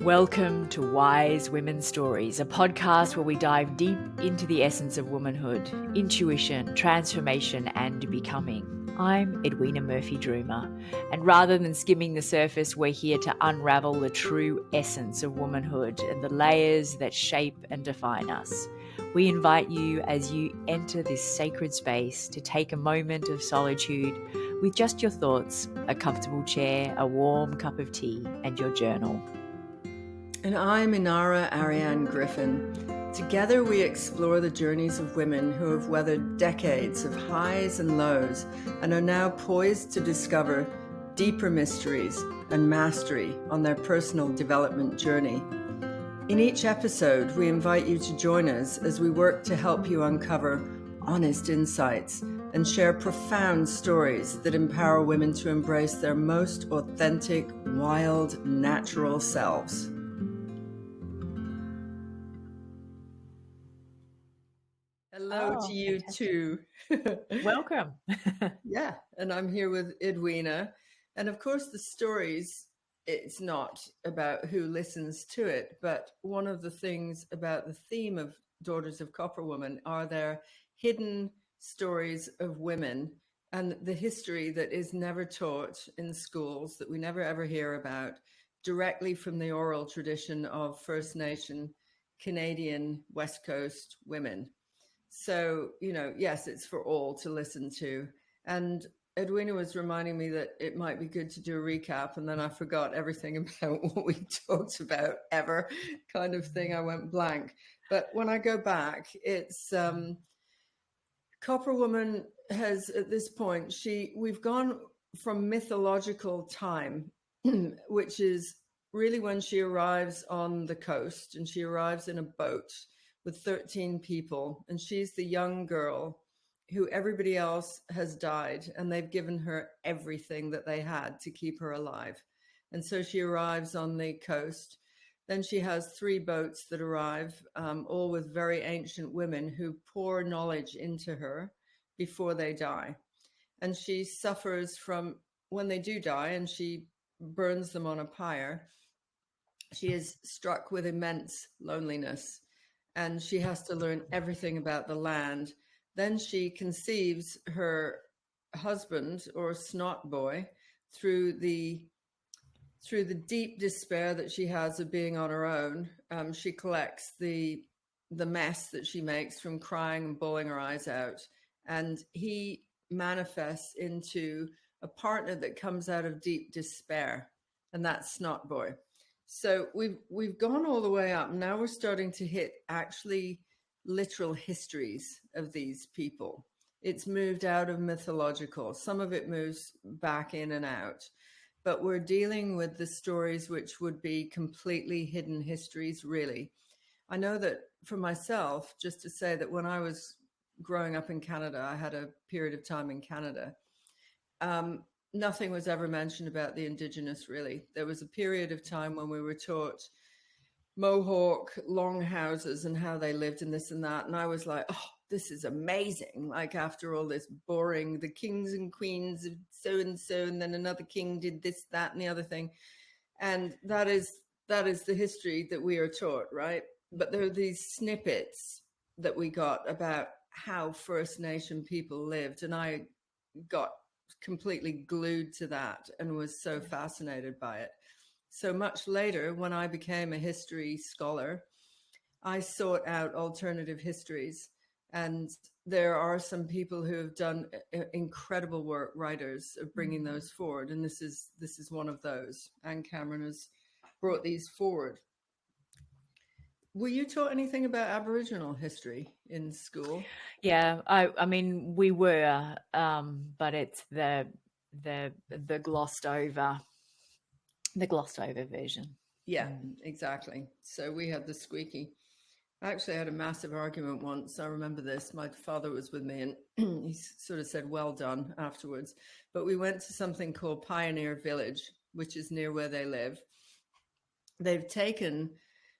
Welcome to Wise Women's Stories, a podcast where we dive deep into the essence of womanhood, intuition, transformation, and becoming. I'm Edwina Murphy-Droomer, and rather than skimming the surface, we're here to unravel the true essence of womanhood and the layers that shape and define us. We invite you as you enter this sacred space to take a moment of solitude with just your thoughts, a comfortable chair, a warm cup of tea, and your journal. And I'm Inara Ariane Griffin. Together we explore the journeys of women who have weathered decades of highs and lows and are now poised to discover deeper mysteries and mastery on their personal development journey. In each episode, we invite you to join us as we work to help you uncover honest insights and share profound stories that empower women to embrace their most authentic, wild, natural selves. Hello to you too. Welcome. Yeah, and I'm here with Edwina. And of course, the stories, it's not about who listens to it, but one of the things about the theme of Daughters of Copper Woman are their hidden stories of women and the history that is never taught in schools, that we never ever hear about, directly from the oral tradition of First Nation, Canadian, West Coast women. So, yes, it's for all to listen to. And Edwina was reminding me that it might be good to do a recap. And then I forgot everything about what we talked about ever, kind of thing. I went blank. But when I go back, it's Copper Woman has, at this point, we've gone from mythological time, which is really when she arrives on the coast, and she arrives in a boat with 13 people, and she's the young girl who everybody else has died, and they've given her everything that they had to keep her alive. And so she arrives on the coast. Then she has 3 boats that arrive, all with very ancient women who pour knowledge into her before they die. And she suffers from, when they do die, and she burns them on a pyre, she is struck with immense loneliness. And she has to learn everything about the land. Then she conceives her husband, or snot boy, through the deep despair that she has of being on her own. She collects the mess that she makes from crying and bawling her eyes out, and he manifests into a partner that comes out of deep despair, and that's Snot Boy. So we've gone all the way up. Now we're starting to hit actually literal histories of these people. It's moved out of mythological. Some of it moves back in and out. But we're dealing with the stories which would be completely hidden histories, really. I know that for myself, just to say that when I was growing up in Canada, I had a period of time in Canada. Nothing was ever mentioned about the Indigenous, really. There was a period of time when we were taught Mohawk, long houses, and how they lived and this and that. And I was like, oh, this is amazing. Like, after all this boring, the kings and queens of so-and-so, and then another king did this, that, and the other thing. And that is the history that we are taught, right? But there are these snippets that we got about how First Nation people lived. And I got completely glued to that and was so fascinated by it. So much later, when I became a history scholar, I sought out alternative histories. And there are some people who have done incredible work, writers, of bringing those forward. And this is one of those. Anne Cameron has brought these forward. Were you taught anything about Aboriginal history in school? Yeah, I mean, we were, but it's the glossed over version. Yeah, exactly. So we had the squeaky. I actually had a massive argument once. I remember this. My father was with me, and he sort of said, well done, afterwards. But we went to something called Pioneer Village, which is near where they live. They've taken,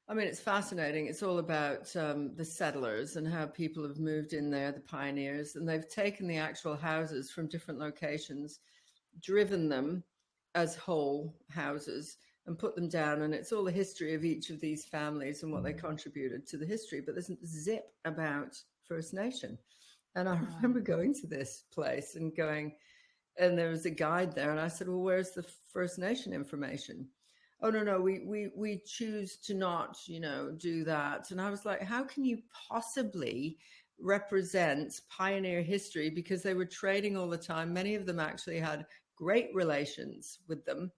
I mean, it's fascinating. It's all about the settlers and how people have moved in there, the pioneers. And they've taken the actual houses from different locations, driven them as whole houses, and put them down. And it's all the history of each of these families and what they contributed to the history. But there's a zip about First Nation. And I remember going to this place and going, and there was a guide there. And I said, well, where's the First Nation information? Oh, no, we choose to not, do that. And I was like, how can you possibly represent pioneer history? Because they were trading all the time. Many of them actually had great relations with them.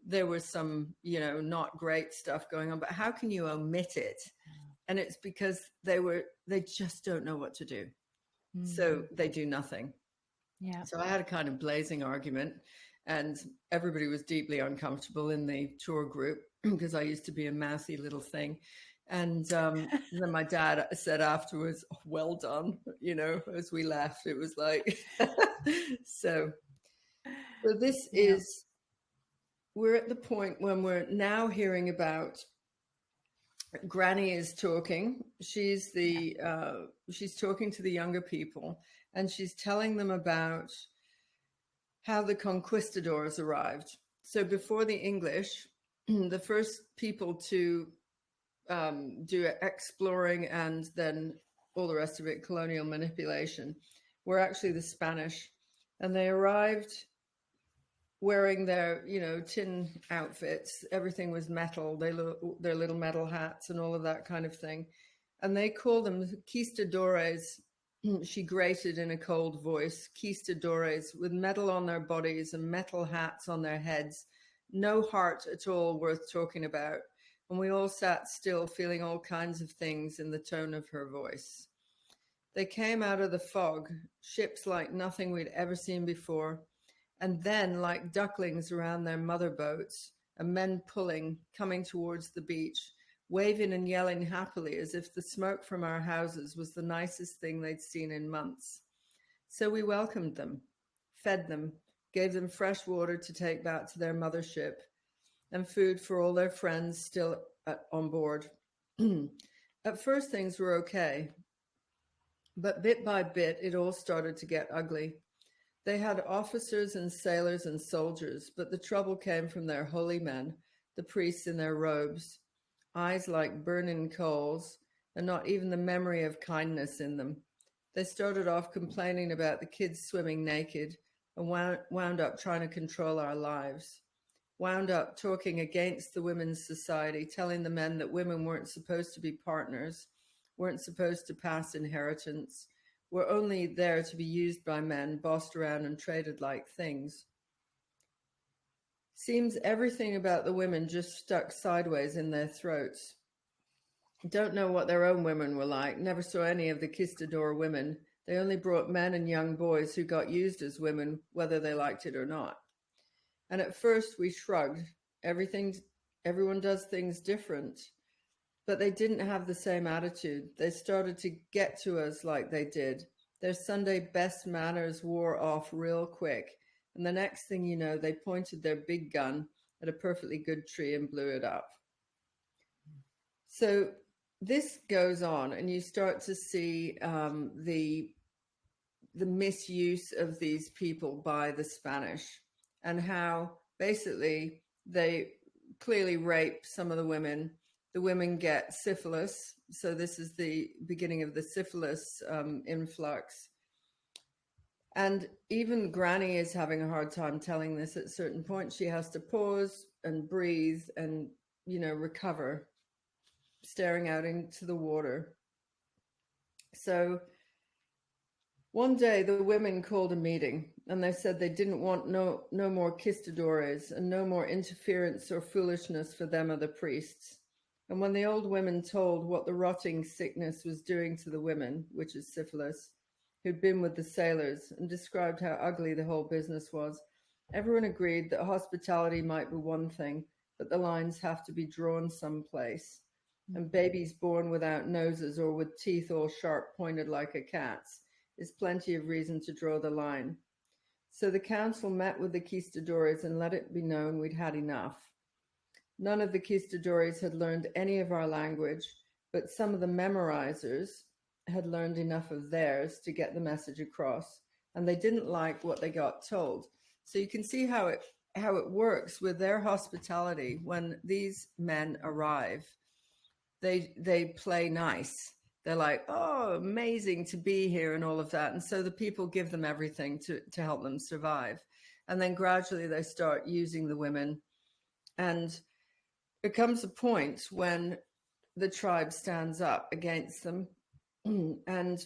There was some, not great stuff going on, but how can you omit it? And it's because they just don't know what to do. So they do nothing. Yeah. So I had a kind of blazing argument, and everybody was deeply uncomfortable in the tour group because I used to be a mouthy little thing. And then my dad said afterwards, oh, well done, as we left. It was like, so this is, we're at the point when we're now hearing about Granny is talking. She's talking to the younger people, and she's telling them about how the conquistadors arrived. So before the English, the first people to do exploring and then all the rest of it, colonial manipulation, were actually the Spanish. And they arrived wearing their, tin outfits. Everything was metal. Their little metal hats and all of that kind of thing. And they called them conquistadores. She grated in a cold voice, conquistadores, with metal on their bodies and metal hats on their heads. No heart at all worth talking about. And we all sat still, feeling all kinds of things in the tone of her voice. They came out of the fog, ships like nothing we'd ever seen before, and then like ducklings around their mother boats, and men pulling, coming towards the beach, waving and yelling happily as if the smoke from our houses was the nicest thing they'd seen in months. So we welcomed them, fed them, gave them fresh water to take back to their mothership, and food for all their friends still on board. At first, things were okay, but bit by bit, it all started to get ugly. They had officers and sailors and soldiers, but the trouble came from their holy men, the priests in their robes, eyes like burning coals, and not even the memory of kindness in them. They started off complaining about the kids swimming naked and wound up trying to control our lives. Wound up talking against the women's society, telling the men that women weren't supposed to be partners, weren't supposed to pass inheritance, were only there to be used by men, bossed around and traded like things. Seems everything about the women just stuck sideways in their throats. Don't know what their own women were like, never saw any of the conquistador women. They only brought men and young boys who got used as women, whether they liked it or not. And at first we shrugged. Everyone does things different. But they didn't have the same attitude. They started to get to us like they did. Their Sunday best manners wore off real quick. And the next thing you know, they pointed their big gun at a perfectly good tree and blew it up. So this goes on, and you start to see the misuse of these people by the Spanish, and how basically they clearly rape some of the women. The women get syphilis. So this is the beginning of the syphilis influx. And even Granny is having a hard time telling this at certain points. She has to pause and breathe and, recover, staring out into the water. So one day the women called a meeting, and they said they didn't want no more conquistadores and no more interference or foolishness for them or the priests. And when the old women told what the rotting sickness was doing to the women, which is syphilis, who'd been with the sailors, and described how ugly the whole business was, everyone agreed that hospitality might be one thing, but the lines have to be drawn someplace. And babies born without noses or with teeth all sharp pointed like a cat's is plenty of reason to draw the line. So the council met with the conquistadores and let it be known we'd had enough. None of the conquistadores had learned any of our language, but some of the memorizers had learned enough of theirs to get the message across, and they didn't like what they got told. So you can see how how it works with their hospitality. When these men arrive, they play nice. They're like, oh, amazing to be here and all of that. And so the people give them everything to help them survive. And then gradually they start using the women. And it comes a point when the tribe stands up against them. And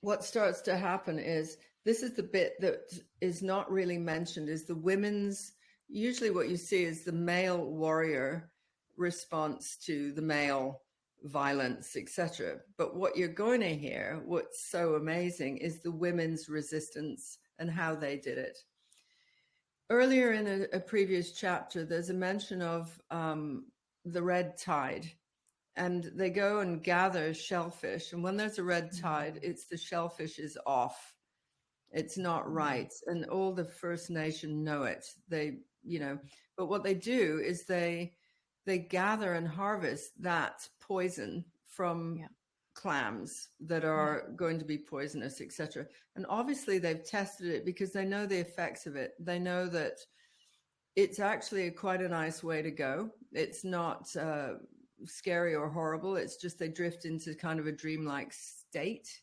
what starts to happen is, this is the bit that is not really mentioned, is the women's, usually what you see is the male warrior response to the male violence, etc. But what you're going to hear, what's so amazing, is the women's resistance and how they did it. Earlier in a previous chapter, there's a mention of the red tide, and they go and gather shellfish. And when there's a red tide, it's the shellfish is off. It's not right. And all the First Nation know it. They, but what they do is they gather and harvest that poison from clams that are going to be poisonous, etc. And obviously they've tested it because they know the effects of it. They know that it's actually quite a nice way to go. It's not scary or horrible. It's just they drift into kind of a dreamlike state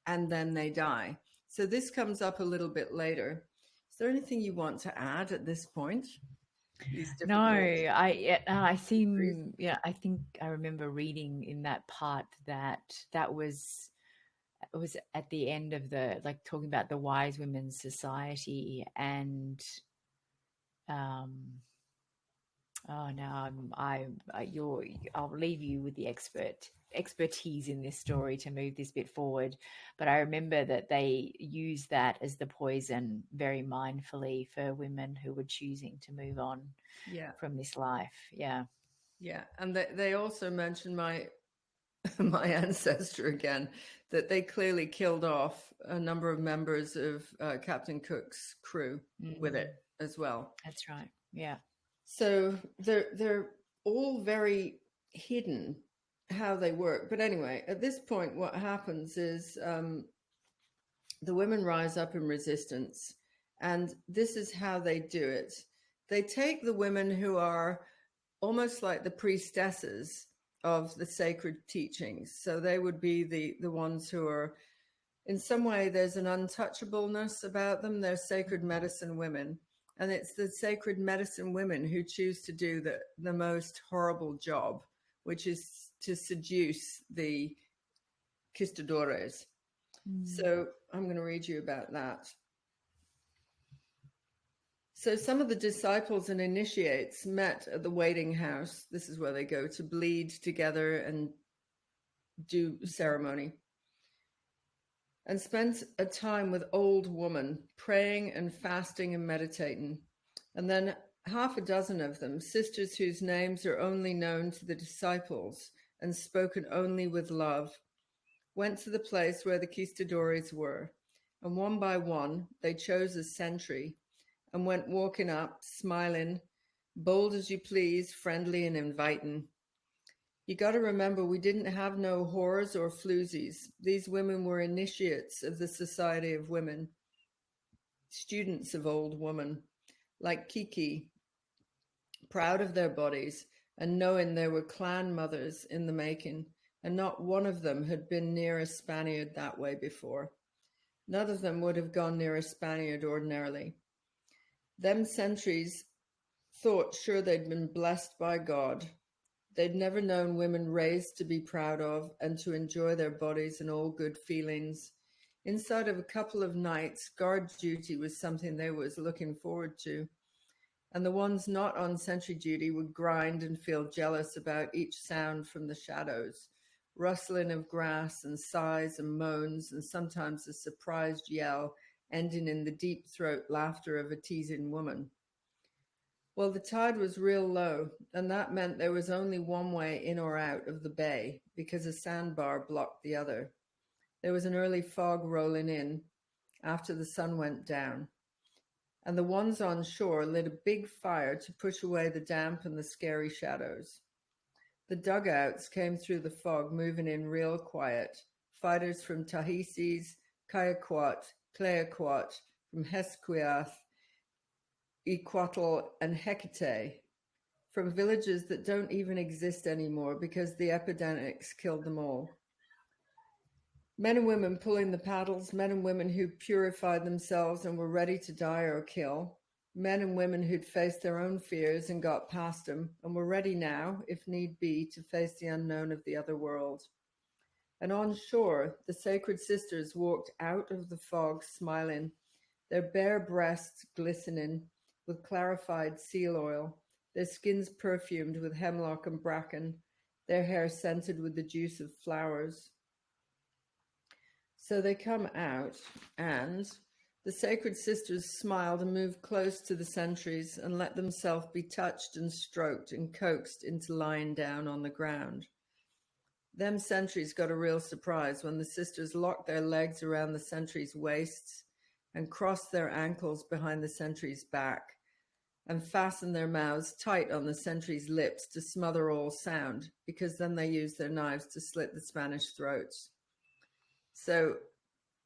and then they die. So this comes up a little bit later. Is there anything you want to add at this point? No, I seem, I think I remember reading in that part that was, it was at the end of the, like, talking about the Wise Women's Society, and oh no, I'll leave you with the expertise in this story to move this bit forward. But I remember that they used that as the poison very mindfully for women who were choosing to move on from this life. Yeah. And they also mentioned my ancestor again, that they clearly killed off a number of members of Captain Cook's crew with it as well. That's right. Yeah. So they're all very hidden how they work. But anyway, at this point, what happens is the women rise up in resistance, and this is how they do it. They take the women who are almost like the priestesses of the sacred teachings. So they would be the ones who are, in some way, there's an untouchableness about them. They're sacred medicine women. And it's the sacred medicine women who choose to do the most horrible job, which is to seduce the conquistadores. So I'm going to read you about that. So some of the disciples and initiates met at the waiting house. This is where they go to bleed together and do ceremony. And spent a time with old woman, praying and fasting and meditating. And then half a dozen of them, sisters whose names are only known to the disciples and spoken only with love, went to the place where the conquistadores were. And one by one, they chose a sentry and went walking up, smiling, bold as you please, friendly and inviting. You got to remember, we didn't have no whores or floozies. These women were initiates of the Society of Women, students of old woman, like Kiki, proud of their bodies and knowing they were clan mothers in the making, and not one of them had been near a Spaniard that way before. None of them would have gone near a Spaniard ordinarily. Them sentries thought sure they'd been blessed by God. They'd never known women raised to be proud of and to enjoy their bodies and all good feelings. Inside of a couple of nights, guard duty was something they was looking forward to. And the ones not on sentry duty would grind and feel jealous about each sound from the shadows, rustling of grass and sighs and moans, and sometimes a surprised yell ending in the deep throat laughter of a teasing woman. Well, the tide was real low, and that meant there was only one way in or out of the bay because a sandbar blocked the other. There was an early fog rolling in after the sun went down, and the ones on shore lit a big fire to push away the damp and the scary shadows. The dugouts came through the fog, moving in real quiet. Fighters from Tahiti's, Kayaquat, Clayaquat, from Hesquiath, Iquatl, and Hecate from villages that don't even exist anymore because the epidemics killed them all. Men and women pulling the paddles, men and women who purified themselves and were ready to die or kill, men and women who'd faced their own fears and got past them and were ready now, if need be, to face the unknown of the other world. And on shore, the sacred sisters walked out of the fog smiling, their bare breasts glistening with clarified seal oil, their skins perfumed with hemlock and bracken, their hair scented with the juice of flowers. So they come out, and the sacred sisters smiled and moved close to the sentries and let themselves be touched and stroked and coaxed into lying down on the ground. Them sentries got a real surprise when the sisters locked their legs around the sentries' waists and crossed their ankles behind the sentries' back and fastened their mouths tight on the sentries' lips to smother all sound, because then they used their knives to slit the Spanish throats. So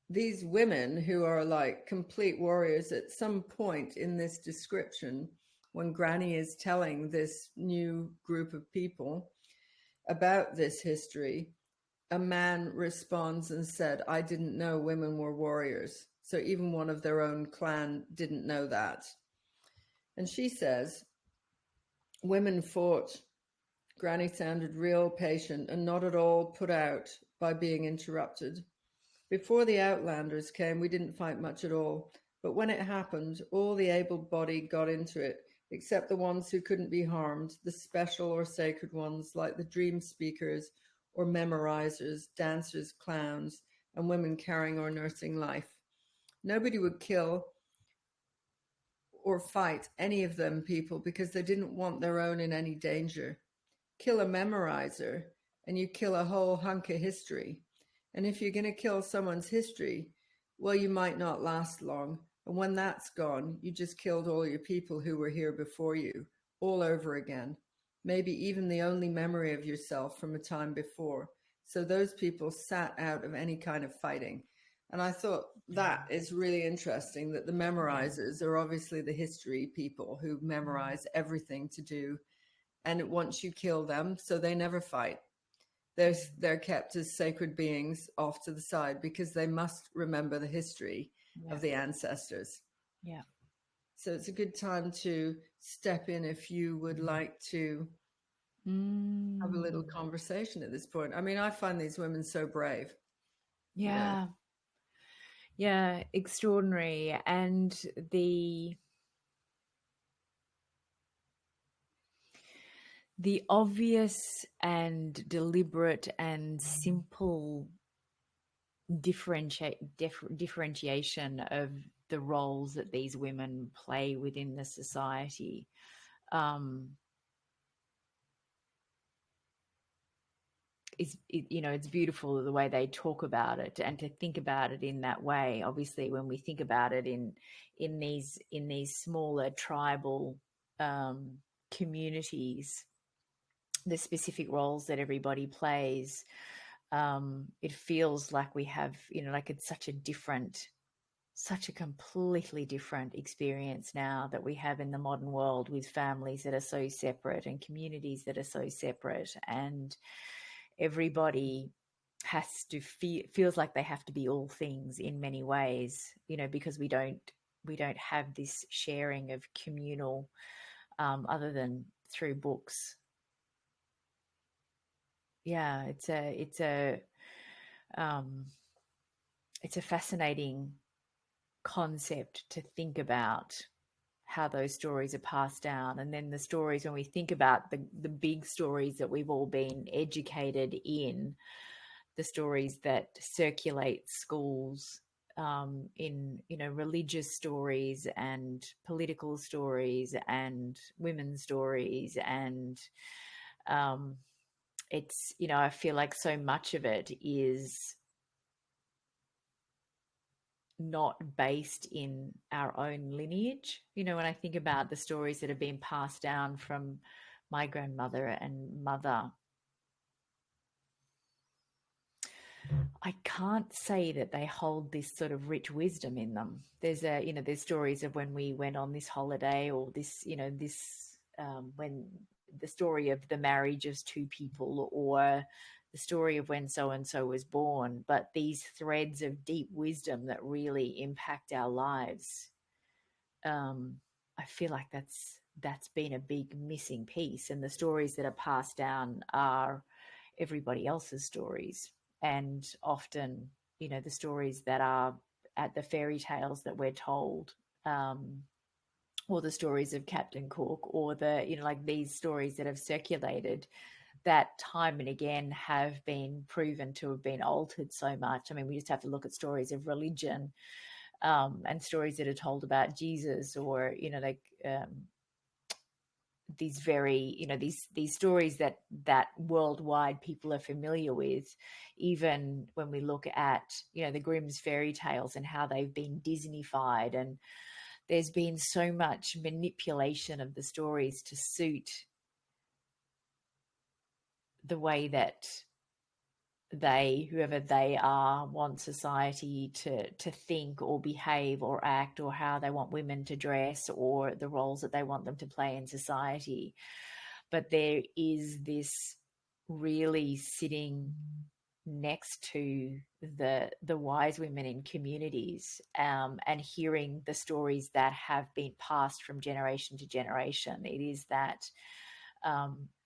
these women, who are like complete warriors, at some point in this description, when Granny is telling this new group of people about this history, a man responds and said, "I didn't know women were warriors." So even one of their own clan didn't know that. And she says, "Women fought." Granny sounded real patient and not at all put out by being interrupted. "Before the Outlanders came, we didn't fight much at all. But when it happened, all the able-bodied got into it, except the ones who couldn't be harmed, the special or sacred ones, like the dream speakers or memorizers, dancers, clowns, and women carrying or nursing life. Nobody would kill or fight any of them people because they didn't want their own in any danger. Kill a memorizer, and you kill a whole hunk of history. And if you're going to kill someone's history, well, you might not last long. And when that's gone, you just killed all your people who were here before you, all over again. Maybe even the only memory of yourself from a time before. So those people sat out of any kind of fighting." And I thought that is really interesting, that the memorizers are obviously the history people who memorize everything to do. And once you kill them, so they never fight. They're kept as sacred beings off to the side because they must remember the history of the ancestors. Yeah. So it's a good time to step in if you would like to have a little conversation at this point. I mean, I find these women so brave. Yeah. Yeah, extraordinary. And the obvious and deliberate and simple differentiation of the roles that these women play within the society. It's beautiful the way they talk about it, and to think about it in that way. Obviously, when we think about it in these smaller tribal communities, the specific roles that everybody plays, it feels like we have, like it's such a completely different experience now that we have in the modern world, with families that are so separate and communities that are so separate, and everybody feels like they have to be all things in many ways, because we don't have this sharing of communal, other than through books. Yeah, it's a fascinating concept to think about how those stories are passed down. And then the stories, when we think about the big stories that we've all been educated in, the stories that circulate schools, in religious stories and political stories and women's stories, and it's I feel like so much of it is not based in our own lineage. When I think about the stories that have been passed down from my grandmother and mother, I can't say that they hold this sort of rich wisdom in them. There's stories of when we went on this holiday, or when the story of the marriage of two people, or the story of when so and so was born. But these threads of deep wisdom that really impact our lives, um, I feel like that's been a big missing piece. And the stories that are passed down are everybody else's stories, and often, the stories that are at the fairy tales that we're told, or the stories of Captain Cook, or like these stories that have circulated, that time and again have been proven to have been altered so much. I mean, we just have to look at stories of religion, and stories that are told about Jesus, or these very these stories that worldwide people are familiar with. Even when we look at the Grimm's fairy tales and how they've been Disneyfied, and there's been so much manipulation of the stories to suit the way that whoever they are, want society to think or behave or act, or how they want women to dress, or the roles that they want them to play in society. But there is this really sitting next to the wise women in communities, and hearing the stories that have been passed from generation to generation. It is that,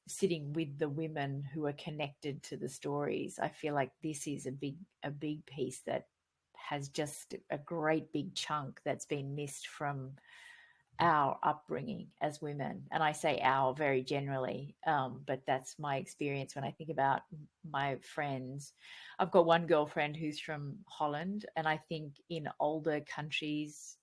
sitting with the women who are connected to the stories. I feel like this is a big piece that has just a great big chunk that's been missed from our upbringing as women. And I say our very generally, but that's my experience when I think about my friends. I've got one girlfriend who's from Holland, and I think in older countries,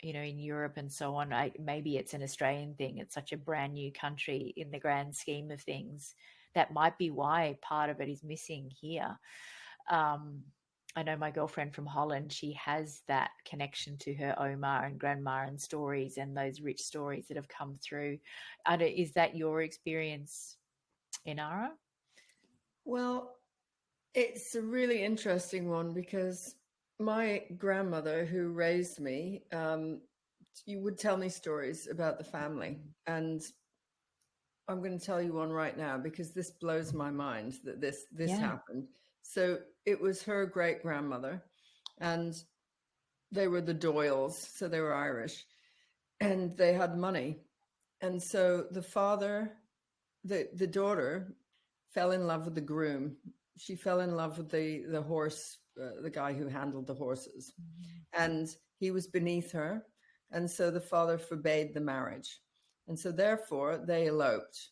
in Europe and so on, maybe it's an Australian thing. It's such a brand new country in the grand scheme of things. That might be why part of it is missing here. I know my girlfriend from Holland, she has that connection to her Oma and grandma and stories, and those rich stories that have come through. Is that your experience, Inara? Well, it's a really interesting one because my grandmother, who raised me, you would tell me stories about the family. And I'm going to tell you one right now because this blows my mind that this Yeah. happened. So it was her great grandmother, and they were the Doyles, so they were Irish, and they had money. And so the father, the daughter, fell in love with the groom. She fell in love with the horse, the guy who handled the horses, and he was beneath her. And so the father forbade the marriage, and so therefore they eloped.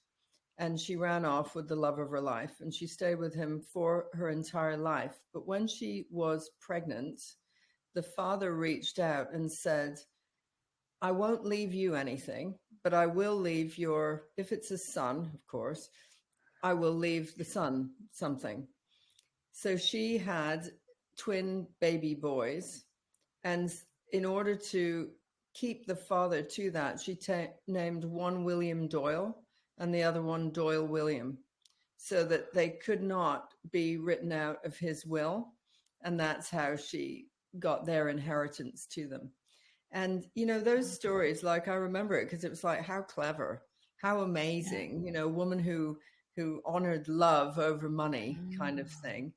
And she ran off with the love of her life, and she stayed with him for her entire life. But when she was pregnant, the father reached out and said, I won't leave you anything, but I will leave if it's a son, of course, I will leave the son something. So she had twin baby boys. And in order to keep the father to that, she named one William Doyle and the other one Doyle William, so that they could not be written out of his will. And that's how she got their inheritance to them. And, those stories, like I remember it because it was like, how clever, how amazing, a woman who honored love over money kind of thing.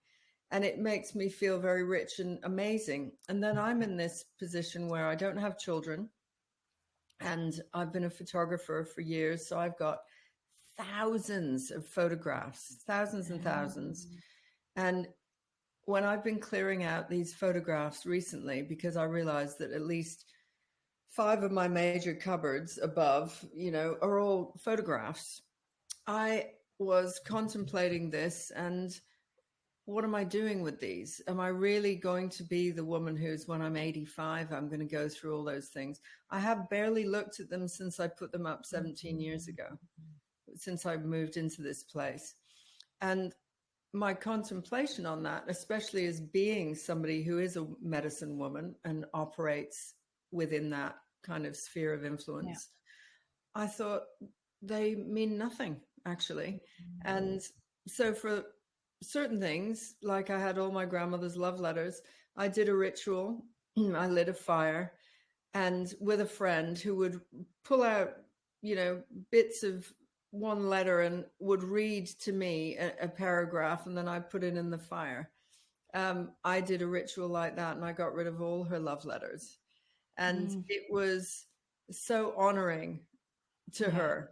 And it makes me feel very rich and amazing. And then I'm in this position where I don't have children, and I've been a photographer for years. So I've got thousands of photographs, thousands and thousands. And when I've been clearing out these photographs recently, because I realized that at least 5 of my major cupboards above, are all photographs, I was contemplating this, and what am I doing with these? Am I really going to be the woman who's, when I'm 85, I'm going to go through all those things? I have barely looked at them since I put them up 17 years ago, since I moved into this place. And my contemplation on that, especially as being somebody who is a medicine woman and operates within that kind of sphere of influence, I thought they mean nothing, actually. And so for certain things, like I had all my grandmother's love letters. I did a ritual. I lit a fire, and with a friend who would pull out, bits of one letter and would read to me a paragraph, and then I'd put it in the fire. I did a ritual like that, and I got rid of all her love letters. And Mm, it was so honoring to yeah. her.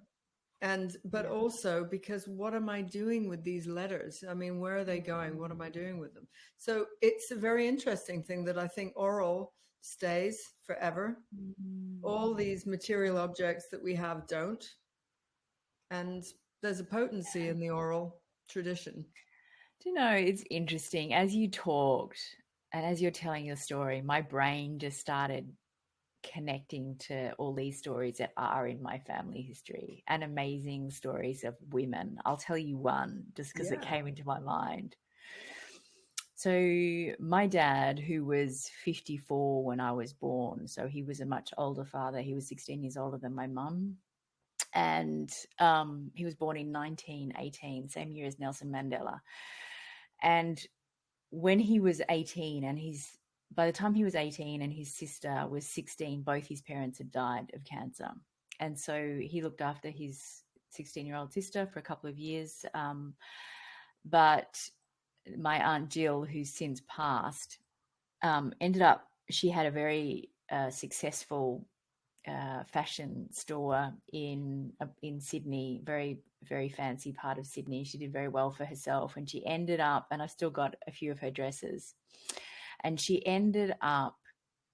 And but Yeah. also, because what am I doing with these letters? I mean, where are they going? What am I doing with them? So it's a very interesting thing that I think oral stays forever. Mm. All these material objects that we have don't. And there's a potency in the oral tradition. Do you know, it's interesting. As you talked and as you're telling your story, my brain just started connecting to all these stories that are in my family history and amazing stories of women. I'll tell you one just because it Yeah. came into my mind. So, my dad, who was 54 when I was born, so he was a much older father, he was 16 years older than my mum. And he was born in 1918, same year as Nelson Mandela. And when he was 18 and by the time he was 18 and his sister was 16, both his parents had died of cancer. And so he looked after his 16-year-old sister for a couple of years. But my Aunt Jill, who's since passed, ended up, she had a very successful fashion store in Sydney, very very fancy part of Sydney. She did very well for herself, and she ended up, and I still got a few of her dresses, and she ended up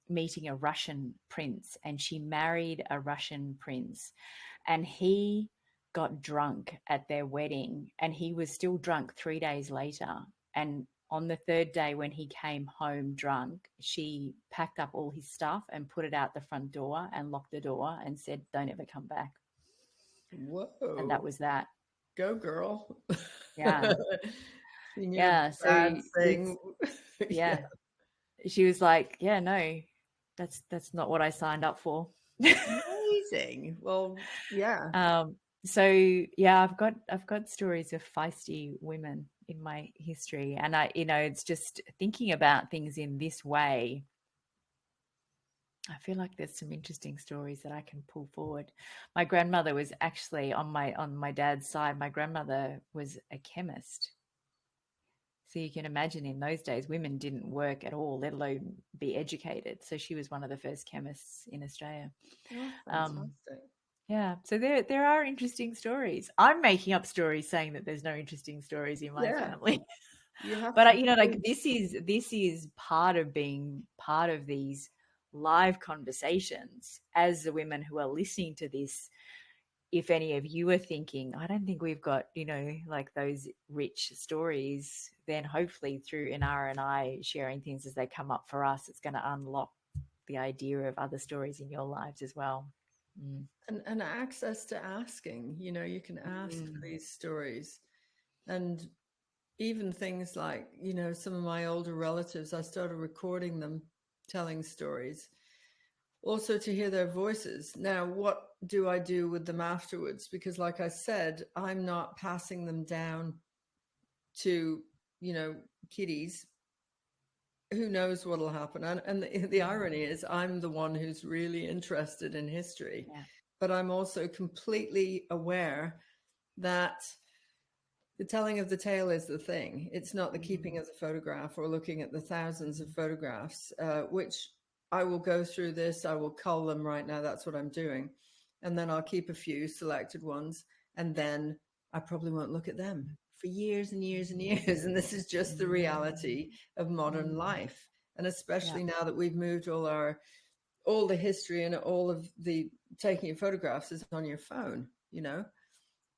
meeting a Russian prince, and she married a Russian prince, and he got drunk at their wedding, and he was still drunk 3 days later. And on the third day, when he came home drunk, she packed up all his stuff and put it out the front door and locked the door and said, "Don't ever come back." And that Whoa. was that. Go, girl. Yeah. She knew a Yeah. So bad it's, thing. Yeah. yeah. She was like, "Yeah, no, that's not what I signed up for." Amazing. Well, yeah. Um, so yeah, I've got stories of feisty women in my history, and it's just thinking about things in this way. I feel like there's some interesting stories that I can pull forward. My grandmother was actually on my dad's side. My grandmother was a chemist. So you can imagine in those days, women didn't work at all, let alone be educated. So she was one of the first chemists in Australia. Oh, Um, fantastic. Yeah, so there are interesting stories. I'm making up stories saying that there's no interesting stories in my Yeah. family. You have But to like be. this is part of being part of these live conversations as the women who are listening to this. If any of you are thinking, I don't think we've got, like those rich stories, then hopefully through Inara and I sharing things as they come up for us, it's going to unlock the idea of other stories in your lives as well. Mm. And access to asking, you can ask for Mm. these stories. And even things like, some of my older relatives, I started recording them telling stories, also to hear their voices. Now, what do I do with them afterwards? Because, like I said, I'm not passing them down to, kiddies. Who knows what'll happen? And the irony is, I'm the one who's really interested in history, Yeah. but I'm also completely aware that the telling of the tale is the thing. It's not the keeping of the photograph or looking at the thousands of photographs, which I will go through this. I will cull them right now. That's what I'm doing. And then I'll keep a few selected ones. And then I probably won't look at them for years and years and years. And this is just the reality of modern life. And Yeah. especially now that we've moved all the history and all of the taking of photographs is on your phone.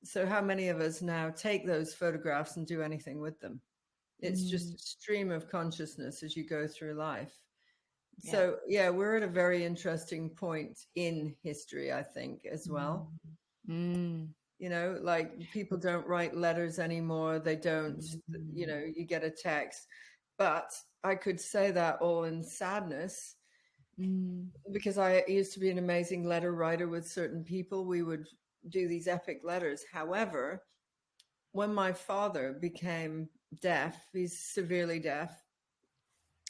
So how many of us now take those photographs and do anything with them? It's just Mm. a stream of consciousness as you go through life. Yeah. So yeah, we're at a very interesting point in history, I think, as well. Mm. Mm. Like people don't write letters anymore. They don't, Mm. you get a text. But I could say that all in sadness, Mm. because I used to be an amazing letter writer with certain people. We would do these epic letters. However, when my father became deaf. He's severely deaf.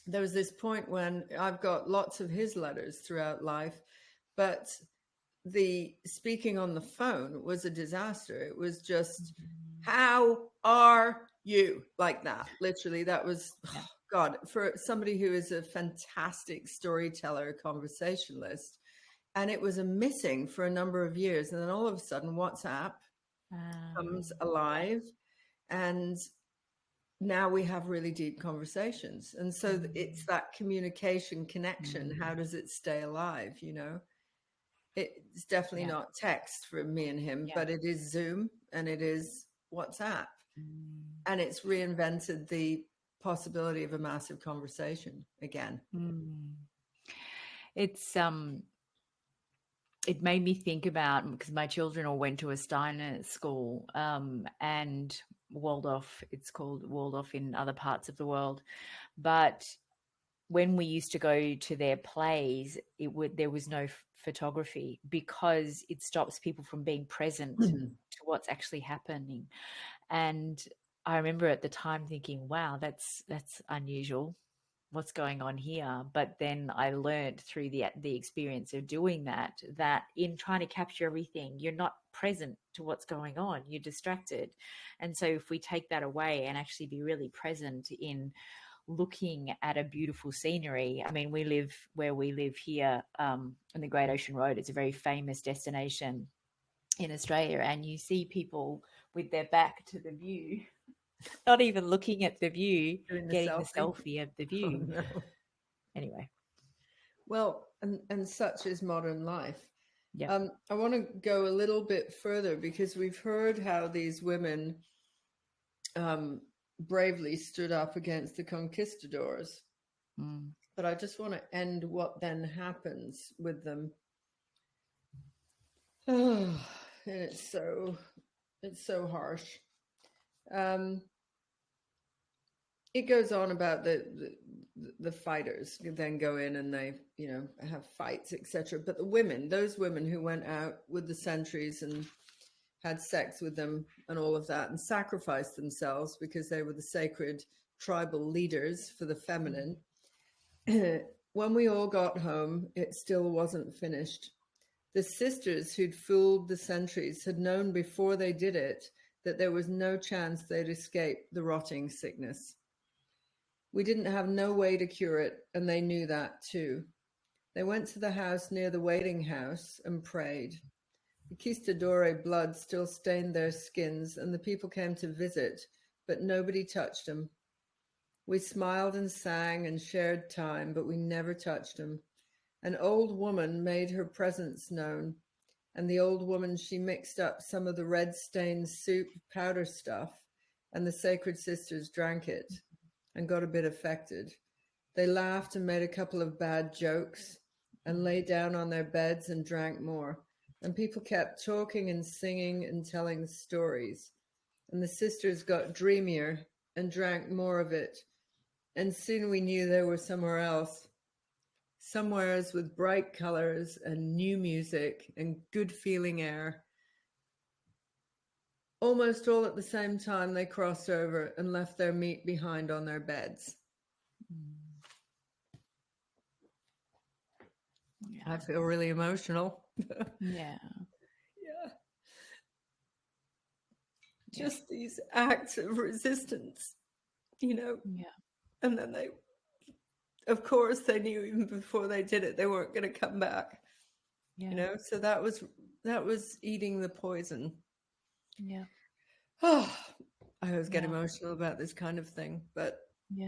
There was this point when I've got lots of his letters throughout life, but the speaking on the phone was a disaster. It was just, how are you? Like that. Literally, that was, Yeah. oh God, for somebody who is a fantastic storyteller, conversationalist. And it was a missing for a number of years. And then all of a sudden, WhatsApp comes alive. And now we have really deep conversations. And so it's that communication connection. How does it stay alive? You know, it's definitely not text for me and him, but it is Zoom and it is WhatsApp. And it's reinvented the possibility of a massive conversation again. It's it made me think about, because my children all went to a Steiner school, and Waldorf, it's called Waldorf in other parts of the world. But when we used to go to their plays, there was no photography, because it stops people from being present to what's actually happening. And I remember at the time thinking, wow, that's unusual. What's going on here? But then I learned through the experience of doing that in trying to capture everything, you're not present to what's going on. You're distracted. And so if we take that away and actually be really present in looking at a beautiful scenery. I mean, we live where we live here, on the Great Ocean Road. It's a very famous destination in Australia, and you see people with their back to the view, not even looking at the view, getting the selfie of the view. Oh, no. Anyway. Well, and such is modern life. Yeah. I want to go a little bit further, because we've heard how these women bravely stood up against the conquistadors. But I just want to end what then happens with them. Oh, and it's so harsh. It goes on about the fighters then go in and they, you know, have fights, etc. But the women, those women who went out with the sentries and had sex with them and all of that, and sacrificed themselves because they were the sacred tribal leaders for the feminine. When we all got home, it still wasn't finished. The sisters who'd fooled the sentries had known before they did it that there was no chance they'd escape the rotting sickness. We didn't have no way to cure it, and they knew that too. They went to the house near the waiting house and prayed. The conquistador blood still stained their skins, and the people came to visit, but nobody touched them. We smiled and sang and shared time, but we never touched them. An old woman made her presence known, and the old woman, she mixed up some of the red-stained soup powder stuff, and the sacred sisters drank it and got a bit affected. They laughed and made a couple of bad jokes and lay down on their beds and drank more. And people kept talking and singing and telling stories. And the sisters got dreamier and drank more of it. And soon we knew they were somewhere else. Somewheres with bright colors and new music and good feeling air. Almost all at the same time, they crossed over and left their meat behind on their beds. Yeah. I feel really emotional. Yeah. Yeah. Just these acts of resistance, you know. Yeah. And then they, of course, they knew even before they did it, they weren't going to come back. Yeah. You know, so that was eating the poison. Yeah. Oh, I always get emotional about this kind of thing, but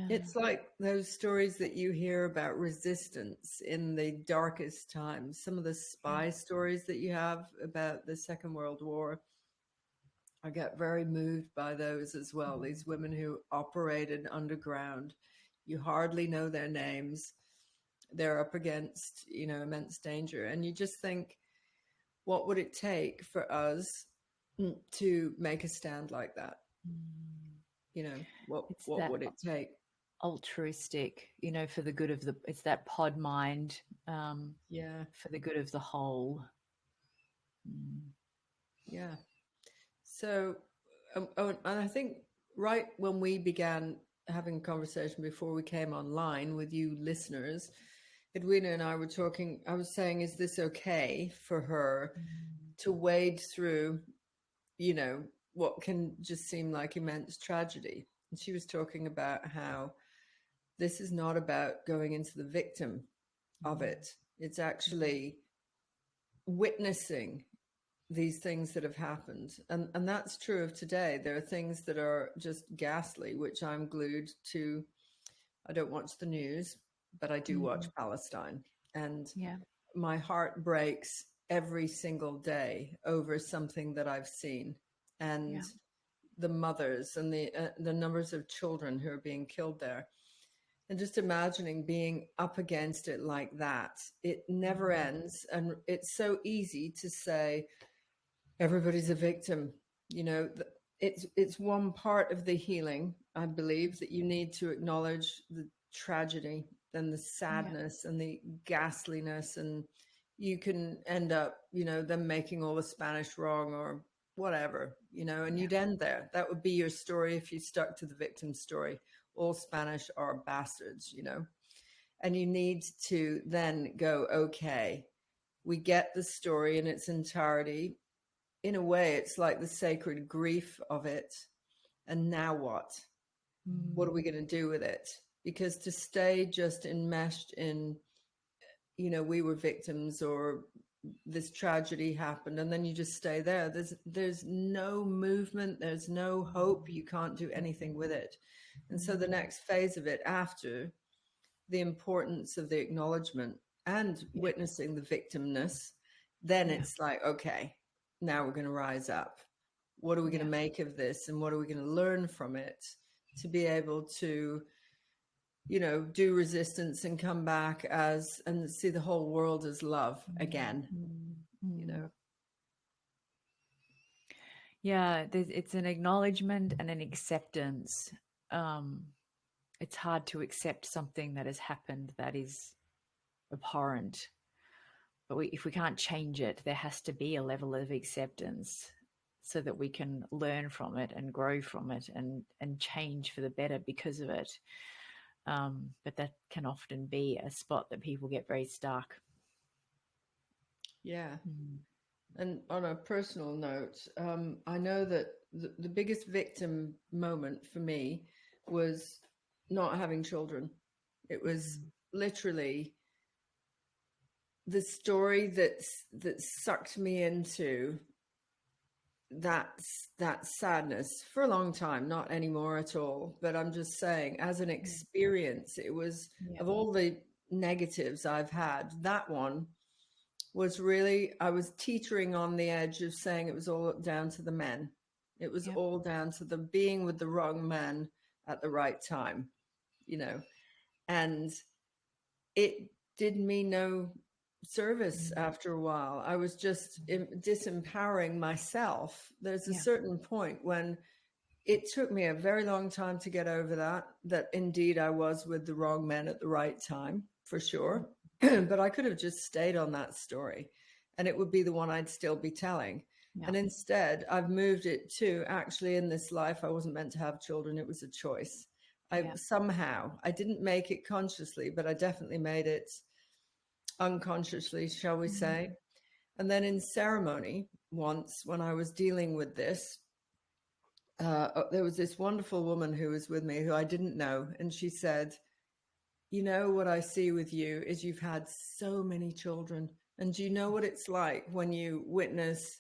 it's like those stories that you hear about resistance in the darkest times. Some of the spy stories that you have about the Second World War, I get very moved by those as well. These women who operated underground, you hardly know their names. They're up against, you know, immense danger. And you just think, what would it take for us to make a stand like that? You know, what would it take? Altruistic, you know, for the good of it's that pod mind, for the good of the whole. Yeah. So, and I think right when we began having a conversation before we came online with you listeners, Edwina and I were talking. I was saying, is this okay for her to wade through, you know, what can just seem like immense tragedy? And she was talking about how this is not about going into the victim of it. It's actually witnessing these things that have happened. And that's true of today. There are things that are just ghastly, which I'm glued to. I don't watch the news, but I do watch Palestine. And Yeah. my heart breaks every single day over something that I've seen. And Yeah. the mothers and the numbers of children who are being killed there. And just imagining being up against it like that, it never ends. And it's so easy to say, everybody's a victim. You know, it's one part of the healing, I believe, that you need to acknowledge the tragedy and the Yeah. sadness and the ghastliness, and you can end up, you know, them making all the Spanish wrong or whatever, you know, and Yeah. you'd end there. That would be your story if you stuck to the victim story. All Spanish are bastards, you know. And you need to then go, okay, we get the story in its entirety. In a way, it's like the sacred grief of it. And now what? What are we going to do with it? Because to stay just enmeshed in, you know, we were victims or this tragedy happened, and then you just stay there. There's no movement. There's no hope. You can't do anything with it. And so the next phase of it, after the importance of the acknowledgement and witnessing the victimness, then it's like, okay, now we're going to rise up. What are we going to make of this? And what are we going to learn from it to be able to, you know, do resistance and come back as, and see the whole world as love again, you know? Yeah, it's an acknowledgement and an acceptance. It's hard to accept something that has happened that is abhorrent, but if we can't change it, there has to be a level of acceptance so that we can learn from it and grow from it and change for the better because of it. But that can often be a spot that people get very stuck. Yeah. And on a personal note, I know that the biggest victim moment for me was not having children. It was literally the story that sucked me into that sadness for a long time, not anymore at all. But I'm just saying, as an experience, it was, of all the negatives I've had, that one was really, I was teetering on the edge of saying it was all down to the men. It was all down to the being with the wrong man at the right time, you know, and it did me no service after a while. I was just disempowering myself. There's a certain point when it took me a very long time to get over that indeed I was with the wrong men at the right time, for sure. But I could have just stayed on that story and it would be the one I'd still be telling. And instead, I've moved it to, actually, in this life, I wasn't meant to have children. It was a choice. Somehow, I didn't make it consciously, but I definitely made it unconsciously, shall we say. And then in ceremony, once when I was dealing with this, there was this wonderful woman who was with me who I didn't know. And she said, you know, what I see with you is you've had so many children. And do you know what it's like when you witness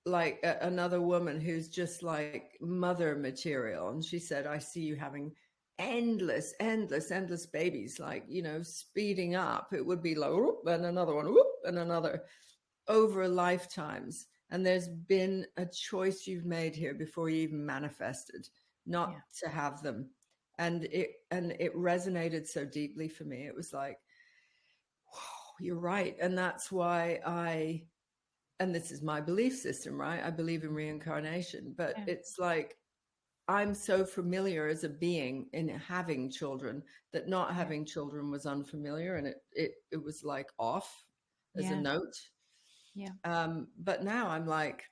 like another woman who's just like mother material? And she said, I see you having endless babies, like, you know, speeding up. It would be like, whoop, and another one, whoop, and another, over lifetimes. And there's been a choice you've made here before you even manifested not to have them. And it resonated so deeply for me. It was like, whoa, you're right. And that's why and this is my belief system, right? I believe in reincarnation, but it's like, I'm so familiar as a being in having children that not having children was unfamiliar, and it was like off as a note. But now I'm like,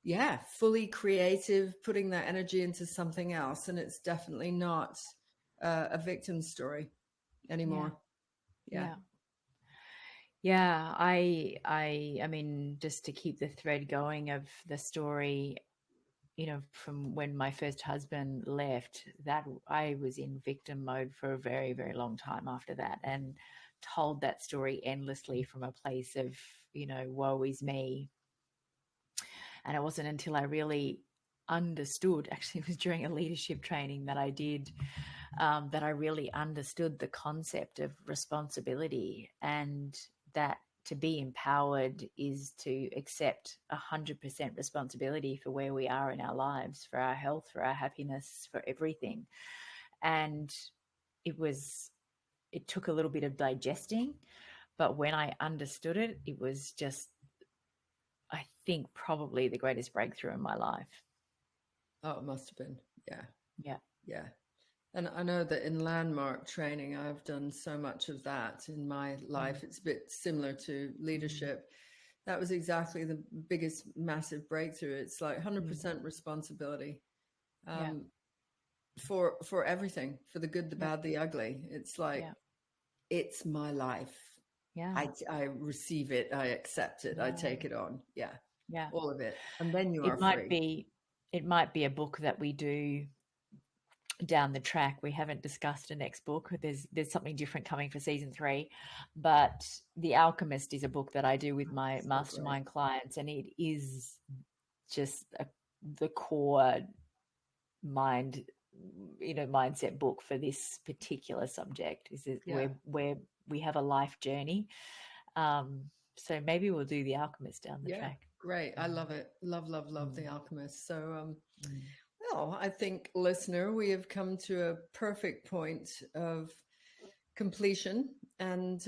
yeah, fully creative, putting that energy into something else. And it's definitely not a victim story Yeah. anymore. Yeah. Yeah. Yeah, I mean, just to keep the thread going of the story, from when my first husband left, that I was in victim mode for a very, very long time after that, and told that story endlessly from a place of, woe is me. And it wasn't until I really understood, actually, it was during a leadership training that I did, that I really understood the concept of responsibility, and that to be empowered is to accept 100% responsibility for where we are in our lives, for our health, for our happiness, for everything. And it took a little bit of digesting, but when I understood it, it was just, I think, probably the greatest breakthrough in my life. Oh, it must have been. Yeah. Yeah. Yeah. And I know that in landmark training, I've done so much of that in my Mm, life. It's a bit similar to mm, leadership. That was exactly the biggest, massive breakthrough. It's like mm. 100% responsibility, Yeah. um, for everything, for the good, the Yep. bad, the ugly. It's like, Yeah. it's my life. Yeah. I receive it. I accept it. I Yeah. take it on. Yeah, Yeah. all of it. And then you are It might free. be it might be a book that we do down the track. We haven't discussed a next book. There's something different coming for season 3, but The Alchemist is a book that I do with my So great. mastermind clients, and it is just the core mind mindset book for this particular subject. Is it Yeah. where we have a life journey. Um, so maybe we'll do The Alchemist down the Yeah. track. Great. I Mm, love it. Love, love, love The mm, Alchemist. So, mm, well, I think, listener, we have come to a perfect point of completion. And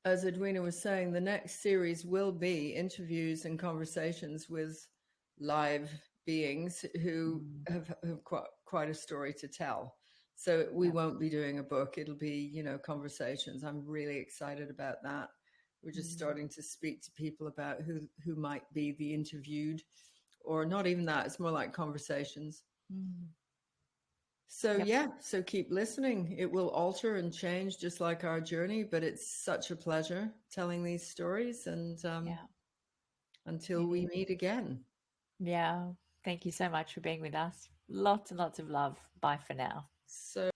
as Edwina was saying, the next series will be interviews and conversations with live beings who mm, have quite a story to tell. So we yeah. won't be doing a book. It'll be, conversations. I'm really excited about that. We're just Mm, starting to speak to people about who might be the interviewed, or not even that. It's more like conversations. mm. So Yep. yeah, so keep listening. It will alter and change just like our journey, but it's such a pleasure telling these stories. And Yeah. until It we is. meet again. Yeah. Thank you so much for being with us. Lots and lots of love. Bye for now. So